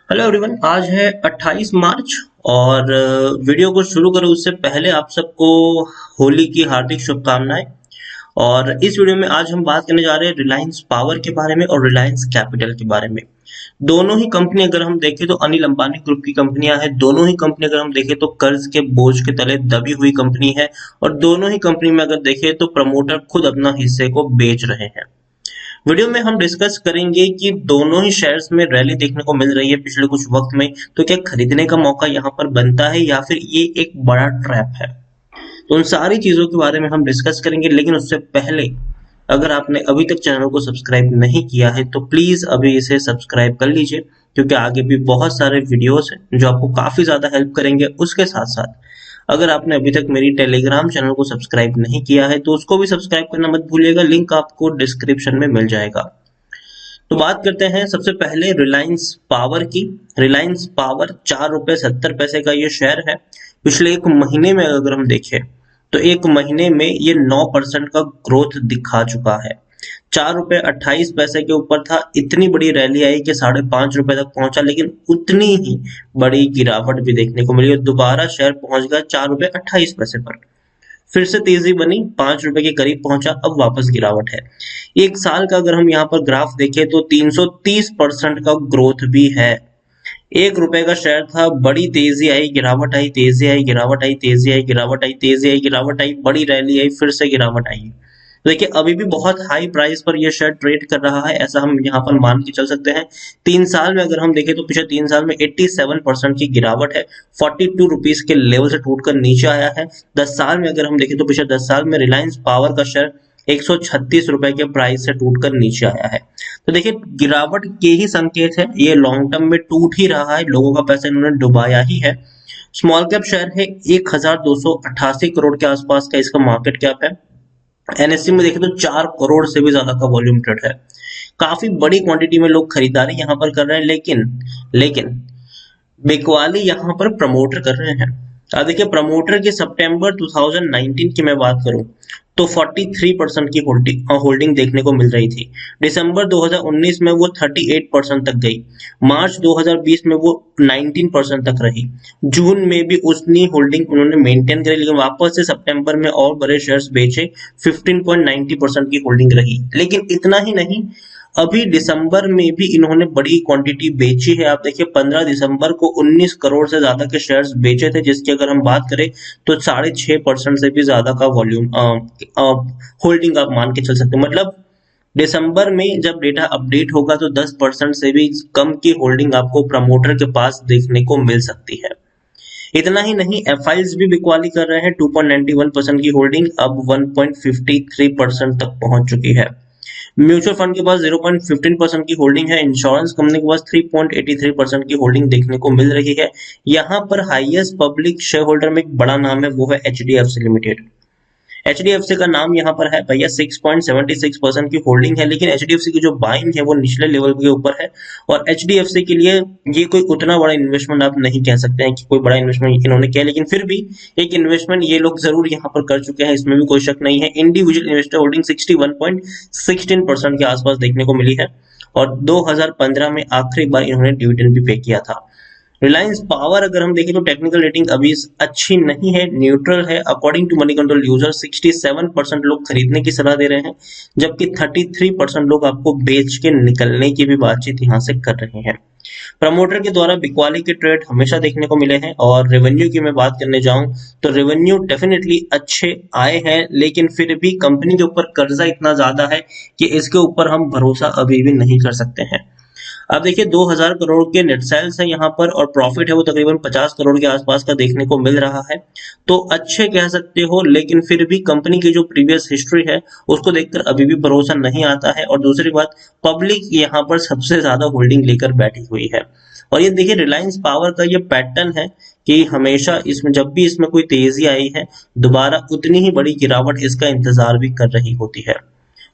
Hello everyone. आज है 28 मार्च और वीडियो को शुरू करें उससे पहले आप सबको होली की हार्दिक शुभकामनाएं। और इस वीडियो में आज हम बात करने जा रहे हैं रिलायंस पावर के बारे में और रिलायंस कैपिटल के बारे में। दोनों ही कंपनी अगर हम देखें तो अनिल अंबानी ग्रुप की कंपनियां हैं। दोनों ही कंपनी अगर हम देखें तो कर्ज के बोझ के तले दबी हुई कंपनी है और दोनों ही कंपनी में अगर देखें तो प्रमोटर खुद अपना हिस्से को बेच रहे हैं। वीडियो में हम डिस्कस करेंगे कि दोनों ही शेयर्स में रैली देखने को मिल रही है पिछले कुछ वक्त में, तो क्या खरीदने का मौका यहाँ पर बनता है या फिर ये एक बड़ा ट्रैप है। तो उन सारी चीजों के बारे में हम डिस्कस करेंगे, लेकिन उससे पहले अगर आपने अभी तक चैनल को सब्सक्राइब नहीं किया है तो प्लीज अभी इसे सब्सक्राइब कर लीजिए, क्योंकि आगे भी बहुत सारे वीडियोस हैं जो आपको काफी ज्यादा हेल्प करेंगे। उसके साथ साथ अगर आपने अभी तक मेरी टेलीग्राम चैनल को सब्सक्राइब नहीं किया है तो उसको भी सब्सक्राइब करना मत भूलिएगा, लिंक आपको डिस्क्रिप्शन में मिल जाएगा। तो बात करते हैं सबसे पहले रिलायंस पावर की। रिलायंस पावर 4 रुपए 70 पैसे का ये शेयर है। पिछले एक महीने में अगर हम देखें तो एक महीने में ये 9% का ग्रोथ दिखा चुका है। 4 रुपए 28 पैसे के ऊपर था, इतनी बड़ी रैली आई कि 5.5 रुपए तक पहुंचा, लेकिन उतनी ही बड़ी गिरावट भी देखने को मिली और दोबारा शेयर पहुंच गया 4 रुपए 28 पैसे पर। फिर से तेजी बनी, 5 रुपए के करीब पहुंचा, अब वापस गिरावट है। एक साल का अगर हम यहाँ पर ग्राफ देखें तो 330% का ग्रोथ भी है। 1 रुपए का शेयर था, बड़ी तेजी आई, गिरावट आई, तेजी आई, गिरावट आई, तेजी आई, गिरावट आई, तेजी आई, गिरावट आई, बड़ी रैली आई, फिर से गिरावट आई। तो देखिए अभी भी बहुत हाई प्राइस पर यह शेयर ट्रेड कर रहा है, ऐसा हम यहाँ पर मान के चल सकते हैं। 3 साल में अगर हम देखें तो पिछले 3 साल में 87% की गिरावट है। 42 रुपीज के लेवल से टूटकर नीचे आया है। 10 साल में अगर हम देखें तो पिछले 10 साल में रिलायंस पावर का शेयर 136 रुपए के प्राइस से टूटकर नीचे आया है। तो देखिए गिरावट के ही संकेत है, ये लॉन्ग टर्म में टूट ही रहा है, लोगों का पैसा इन्होंने डुबाया ही है। स्मॉल कैप शेयर है, 1288 करोड़ के आसपास का इसका मार्केट कैप है। एनएससी में देखें तो 4 करोड़ से भी ज्यादा का वॉल्यूम ट्रेड है। काफी बड़ी क्वांटिटी में लोग खरीदारी यहाँ पर कर रहे हैं, लेकिन बिकवाली यहाँ पर प्रमोटर कर रहे हैं। अब देखिए प्रमोटर की सितंबर 2019 की मैं बात करूं तो 43% की होल्डिंग देखने को मिल रही थी। दिसंबर 2019 में वो 38% तक गई। मार्च 2020 में वो 19% तक रही। जून में भी उतनी होल्डिंग उन्होंने मेंटेन करी, लेकिन वापस से सितंबर में और बड़े शेयर्स बेचे, 15.90% की होल्डिंग रही। लेकिन इतना ही नहीं, अभी दिसंबर में भी इन्होंने बड़ी क्वांटिटी बेची है। आप देखिए 15 दिसंबर को 19 करोड़ से ज्यादा के शेयर्स बेचे थे, जिसकी अगर हम बात करें तो 6.5% से भी ज्यादा का वॉल्यूम होल्डिंग आप मान के चल सकते हैं। मतलब दिसंबर में जब डेटा अपडेट होगा तो 10% से भी कम की होल्डिंग आपको प्रमोटर के पास देखने को मिल सकती है। इतना ही नहीं, एफआईज भी बिकवाली कर रहे हैं। 2.91% की होल्डिंग अब 1.53% तक पहुंच चुकी है। म्यूचुअल फंड के पास 0.15% की होल्डिंग है। इंश्योरेंस कंपनी के पास 3.83% की होल्डिंग देखने को मिल रही है। यहाँ पर हाईएस्ट पब्लिक शेयर होल्डर में एक बड़ा नाम है, वो है एचडीएफसी लिमिटेड। एचडीएफसी का नाम यहाँ पर है भैया, 6.76% की होल्डिंग है, लेकिन एचडीएफसी की जो बाइंग है वो निचले लेवल के ऊपर है। और एचडीएफसी के लिए ये कोई उतना बड़ा इन्वेस्टमेंट आप नहीं कह सकते हैं कि कोई बड़ा इन्वेस्टमेंट इन्होंने किया, लेकिन फिर भी एक इन्वेस्टमेंट ये लोग जरूर यहाँ पर कर चुके हैं, इसमें भी कोई शक नहीं है। इंडिविजुअल इन्वेस्टर होल्डिंग 61.16% के आसपास देखने को मिली है और 2015 में आखिरी बार इन्होंने डिविडेंड भी पे किया था। रिलायंस पावर अगर हम देखें तो टेक्निकल रेटिंग अभी अच्छी नहीं है, न्यूट्रल है। According to Moneycontrol user 67% लोग खरीदने की सलाह दे रहे हैं, जबकि 33% लोग आपको बेच के निकलने की भी बातचीत यहाँ से कर रहे हैं। प्रमोटर के द्वारा बिकवाली के ट्रेड हमेशा देखने को मिले हैं। और रेवेन्यू की मैं बात करने जाऊं तो रेवेन्यू डेफिनेटली अच्छे आए हैं, लेकिन फिर भी कंपनी के ऊपर कर्जा इतना ज्यादा है कि इसके ऊपर हम भरोसा अभी भी नहीं कर सकते हैं। अब देखिए 2000 करोड़ के नेट सेल्स है यहाँ पर और प्रॉफिट है वो तकरीबन 50 करोड़ के आसपास का देखने को मिल रहा है। तो अच्छे कह सकते हो, लेकिन फिर भी कंपनी की जो प्रीवियस हिस्ट्री है उसको देखकर अभी भी भरोसा नहीं आता है। और दूसरी बात, पब्लिक यहाँ पर सबसे ज्यादा होल्डिंग लेकर बैठी हुई है। और ये देखिए रिलायंस पावर का ये पैटर्न है कि हमेशा इसमें जब भी इसमें कोई तेजी आई है, दोबारा उतनी ही बड़ी गिरावट इसका इंतजार भी कर रही होती है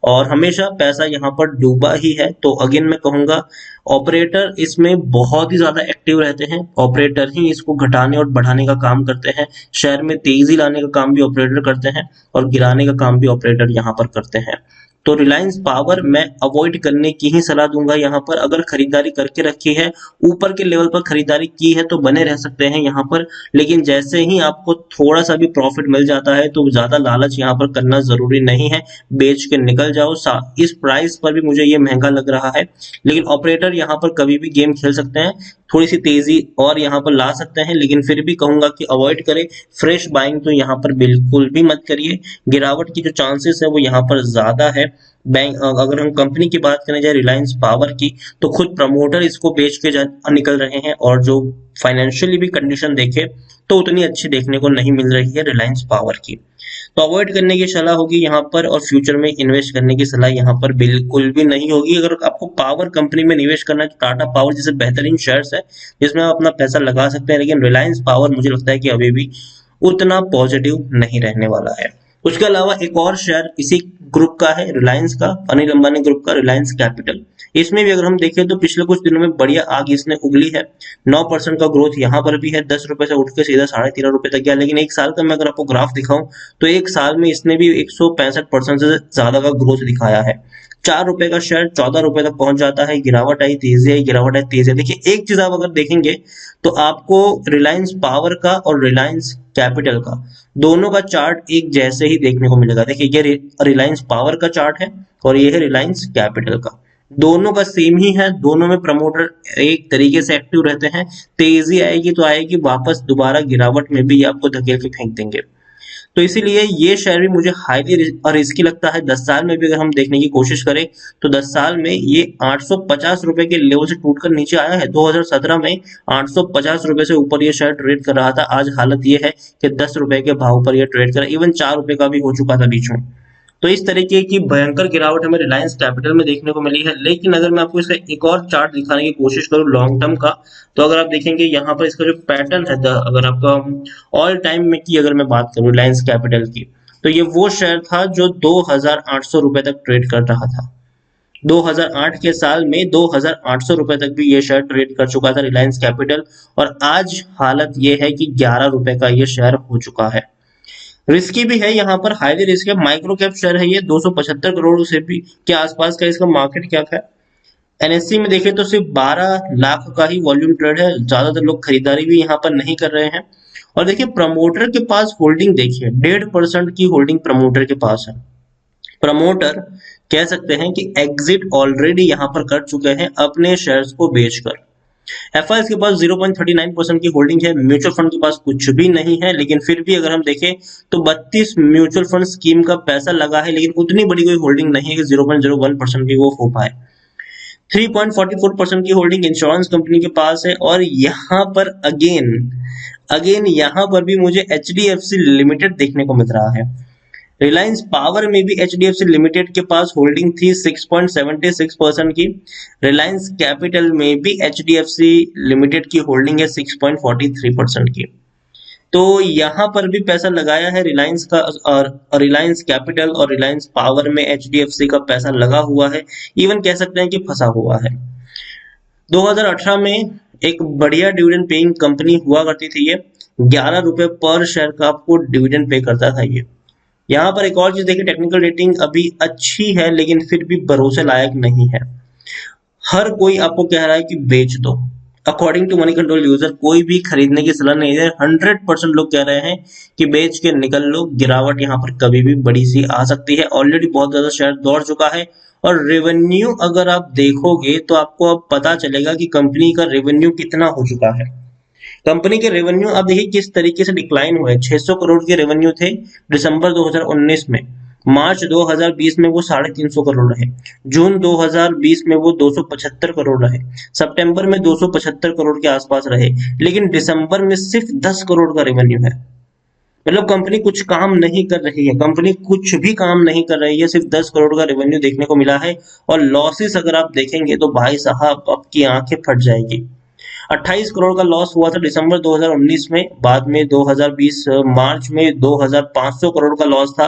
और हमेशा पैसा यहाँ पर डूबा ही है। तो अगेन मैं कहूंगा ऑपरेटर इसमें बहुत ही ज्यादा एक्टिव रहते हैं। ऑपरेटर ही इसको घटाने और बढ़ाने का काम करते हैं। शेयर में तेजी लाने का काम भी ऑपरेटर करते हैं और गिराने का काम भी ऑपरेटर यहाँ पर करते हैं। तो रिलायंस पावर मैं अवॉइड करने की ही सलाह दूंगा यहाँ पर। अगर खरीदारी करके रखी है, ऊपर के लेवल पर खरीदारी की है तो बने रह सकते हैं यहाँ पर, लेकिन जैसे ही आपको थोड़ा सा भी प्रॉफिट मिल जाता है तो ज्यादा लालच यहाँ पर करना जरूरी नहीं है, बेच के निकल जाओ। इस प्राइस पर भी मुझे ये महंगा लग रहा है, लेकिन ऑपरेटर यहाँ पर कभी भी गेम खेल सकते हैं, थोड़ी सी तेजी और यहाँ पर ला सकते हैं, लेकिन फिर भी कहूंगा कि अवॉइड करें। फ्रेश बाइंग तो यहाँ पर बिल्कुल भी मत करिए, गिरावट की जो चांसेस है वो यहाँ पर ज्यादा है। बैंक अगर हम कंपनी की बात करें जाए रिलायंस पावर की, तो खुद प्रमोटर इसको बेच के निकल रहे हैं, और जो फाइनेंशियली भी कंडीशन देखे तो उतनी अच्छी देखने को नहीं मिल रही है रिलायंस पावर की। तो अवॉइड करने की सलाह होगी यहाँ पर, और फ्यूचर में इन्वेस्ट करने की सलाह यहाँ पर बिल्कुल भी नहीं होगी। अगर आपको पावर कंपनी में निवेश करना है तो टाटा पावर जैसे बेहतरीन शेयर्स है जिसमें आप अपना पैसा लगा सकते हैं, लेकिन रिलायंस पावर मुझे लगता है कि अभी भी उतना पॉजिटिव नहीं रहने वाला है। उसके अलावा एक और शेयर इसी ग्रुप का है, रिलायंस का, अनिल अंबानी ग्रुप का, रिलायंस कैपिटल। इसमें भी अगर हम देखें तो पिछले कुछ दिनों में बढ़िया आग इसने उगली है, 9% का ग्रोथ यहाँ पर भी है, 10 रुपए से उठ के सीधा 13.5 रुपए तक गया। लेकिन एक साल का मैं अगर आपको ग्राफ दिखाऊं तो एक साल में इसने भी 165% से ज्यादा का ग्रोथ दिखाया है। 4 रुपए का शेयर 14 रुपए तक पहुंच जाता है, गिरावट आई तेजी आई, गिरावट आई तेजी आई। देखिए एक चीज आप अगर देखेंगे तो आपको रिलायंस पावर का और रिलायंस कैपिटल का दोनों का चार्ट एक जैसे ही देखने को मिलेगा। देखिए ये रिलायंस पावर का चार्ट है और ये है रिलायंस कैपिटल का, दोनों का सेम ही है, दोनों में प्रमोटर एक तरीके से एक्टिव रहते हैं। तेजी आएगी तो आएगी, वापस दोबारा गिरावट में भी आपको धकेल के फेंक देंगे। तो इसीलिए ये शेयर भी मुझे हाईली रिस्की लगता है। 10 साल में भी अगर हम देखने की कोशिश करें तो 10 साल में ये 850 रुपए के लेवल से टूटकर नीचे आया है। 2017 में 850 रुपए से ऊपर ये शेयर ट्रेड कर रहा था, आज हालत ये है कि 10 रुपए के भाव पर ये ट्रेड कर रहा है, इवन 4 रुपए का भी हो चुका था बीच में। तो इस तरीके की भयंकर गिरावट हमें रिलायंस कैपिटल में देखने को मिली है। लेकिन अगर मैं आपको इसका एक और चार्ट दिखाने की कोशिश करूं लॉन्ग टर्म का, तो अगर आप देखेंगे यहाँ पर इसका जो पैटर्न है, अगर आपका ऑल टाइम में की अगर मैं बात करूं रिलायंस कैपिटल की, तो ये वो शेयर था जो 2800 रुपए तक ट्रेड कर रहा था। 2008 के साल में 2800 रुपए तक भी ये शेयर ट्रेड कर चुका था रिलायंस कैपिटल, और आज हालत ये है कि 11 रुपए का ये शेयर हो चुका है। रिस्की भी है, यहाँ पर हाईली रिस्क है, माइक्रो कैप शेयर है ये, 275 करोड़ से भी के आसपास का इसका मार्केट कैप है। एनएससी में देखें तो सिर्फ 12 लाख का ही वॉल्यूम ट्रेड है, ज्यादातर लोग खरीदारी भी यहाँ पर नहीं कर रहे हैं। और देखिए प्रमोटर के पास होल्डिंग देखिए 1.5% की होल्डिंग प्रमोटर के पास है। प्रमोटर कह सकते हैं कि एग्जिट ऑलरेडी यहाँ पर कर चुके हैं अपने शेयर्स को बेचकर। एफआईएस के पास 0.39% की होल्डिंग है, म्यूचुअल फंड के पास कुछ भी नहीं है, लेकिन फिर भी अगर हम देखें तो 32 म्यूचुअल फंड स्कीम का पैसा लगा है, लेकिन उतनी बड़ी कोई होल्डिंग नहीं है कि 0.01% भी वो हो पाए। 3.44% की होल्डिंग इंश्योरेंस कंपनी के पास है, और यहाँ पर अगेन यहाँ पर भी मुझे एचडीएफसी लिमिटेड देखने को मिल रहा है। रिलायंस पावर में भी एचडीएफसी लिमिटेड के पास होल्डिंग थी 6.76% की, रिलायंस कैपिटल में भी एचडीएफसी लिमिटेड की होल्डिंग है 6.43% की। तो यहाँ पर भी पैसा लगाया है रिलायंस का, और रिलायंस कैपिटल और रिलायंस पावर में एचडीएफसी का पैसा लगा हुआ है, इवन कह सकते हैं कि फंसा हुआ है। 2018 में एक बढ़िया डिविडेंड पेइंग कंपनी हुआ करती थी, ये 11 रुपए पर शेयर का आपको डिविडेंड पे करता था ये। यहाँ पर एक और चीज देखिए, टेक्निकल रेटिंग अभी अच्छी है लेकिन फिर भी भरोसे लायक नहीं है। हर कोई आपको कह रहा है कि बेच दो, according to Moneycontrol user कोई भी खरीदने की सलाह नहीं है। 100% लोग कह रहे हैं कि बेच के निकल लो, गिरावट यहाँ पर कभी भी बड़ी सी आ सकती है। ऑलरेडी बहुत ज्यादा शेयर दौड़ चुका है, और रेवेन्यू अगर आप देखोगे तो आपको अब पता चलेगा कि कंपनी का रेवेन्यू कितना हो चुका है। कंपनी के रेवेन्यू आप देखिए किस तरीके से डिक्लाइन हुए। 600 करोड़ के रेवेन्यू थे दिसंबर 2019 में, मार्च 2020 में वो 350 करोड़ रहे, जून 2020 में वो 275 करोड़ रहे, सितंबर में 275 करोड़ के आसपास रहे, लेकिन दिसंबर में सिर्फ 10 करोड़ का रेवेन्यू है। मतलब कंपनी कुछ काम नहीं कर रही है, कंपनी कुछ भी काम नहीं कर रही है, सिर्फ 10 करोड़ का रेवेन्यू देखने को मिला है। और लॉसेस अगर आप देखेंगे तो भाई साहब आपकी आंखें फट जाएगी। 28 करोड़ का लॉस हुआ था दिसंबर 2019 में, बाद में 2020 मार्च में 2500 करोड़ का लॉस था,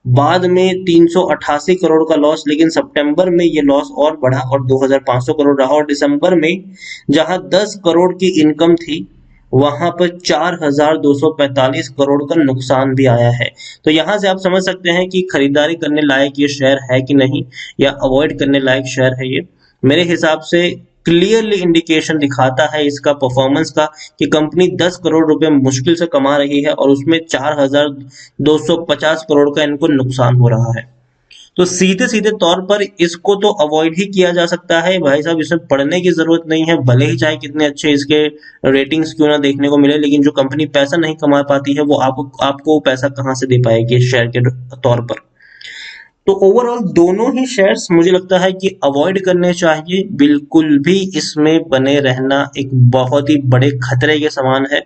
बाद में 388 करोड़ का लॉस, लेकिन सितंबर में ये लॉस और बढ़ा और 2500 करोड़ रहा। और दिसंबर में जहां 10 करोड़ की इनकम थी वहां पर 4,245 करोड़ का नुकसान भी आया है। तो यहां से आप समझ सकते हैं कि खरीदारी करने लायक ये शेयर है कि नहीं, या अवॉइड करने लायक शेयर है ये। मेरे हिसाब से क्लियरली इंडिकेशन दिखाता है इसका परफॉर्मेंस का कि कंपनी 10 करोड़ रुपए मुश्किल से कमा रही है और उसमें 4,250 करोड़ का इनको नुकसान हो रहा है। तो सीधे सीधे तौर पर इसको तो अवॉइड ही किया जा सकता है भाई साहब, इसमें पढ़ने की जरूरत नहीं है, भले ही चाहे कितने अच्छे इसके रेटिंग्स क्यों ना देखने को मिले, लेकिन जो कंपनी पैसा नहीं कमा पाती है वो आपको पैसा कहां से दे पाएगी शेयर के तौर पर। तो ओवरऑल दोनों ही शेयर्स मुझे लगता है कि अवॉइड करने चाहिए, बिल्कुल भी इसमें बने रहना एक बहुत ही बड़े खतरे के समान है,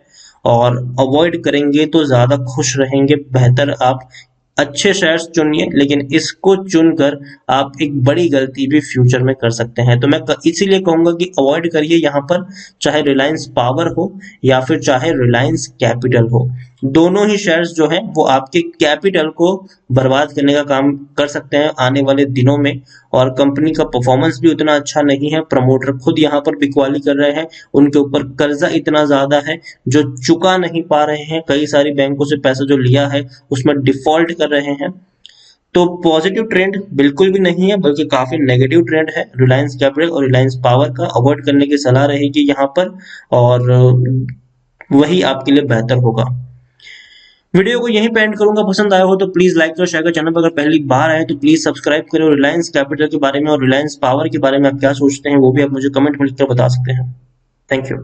और अवॉइड करेंगे तो ज्यादा खुश रहेंगे। बेहतर आप अच्छे शेयर्स चुनिए, लेकिन इसको चुनकर आप एक बड़ी गलती भी फ्यूचर में कर सकते हैं। तो मैं इसीलिए कहूंगा कि अवॉइड करिए यहाँ पर, चाहे रिलायंस पावर हो या फिर चाहे रिलायंस कैपिटल हो। दोनों ही शेयर्स जो हैं वो आपके कैपिटल को बर्बाद करने का काम कर सकते हैं आने वाले दिनों में, और कंपनी का परफॉर्मेंस भी उतना अच्छा नहीं है। प्रमोटर खुद यहाँ पर बिकवाली कर रहे हैं, उनके ऊपर कर्जा इतना ज्यादा है जो चुका नहीं पा रहे हैं, कई सारी बैंकों से पैसा जो लिया है उसमें डिफॉल्ट कर रहे हैं। तो पॉजिटिव ट्रेंड बिल्कुल भी नहीं है, बल्कि काफी नेगेटिव ट्रेंड है रिलायंस कैपिटल और रिलायंस पावर का। अवॉइड करने की सलाह रहेगी यहाँ पर, और वही आपके लिए बेहतर होगा। वीडियो को यहीं पे एंड करूंगा। पसंद आया हो तो प्लीज लाइक करो, शेयर करो। चैनल पर अगर पहली बार आए तो प्लीज सब्सक्राइब करो। रिलायंस कैपिटल के बारे में और रिलायंस पावर के बारे में आप क्या सोचते हैं वो भी आप मुझे कमेंट में लिखकर बता सकते हैं। Thank you.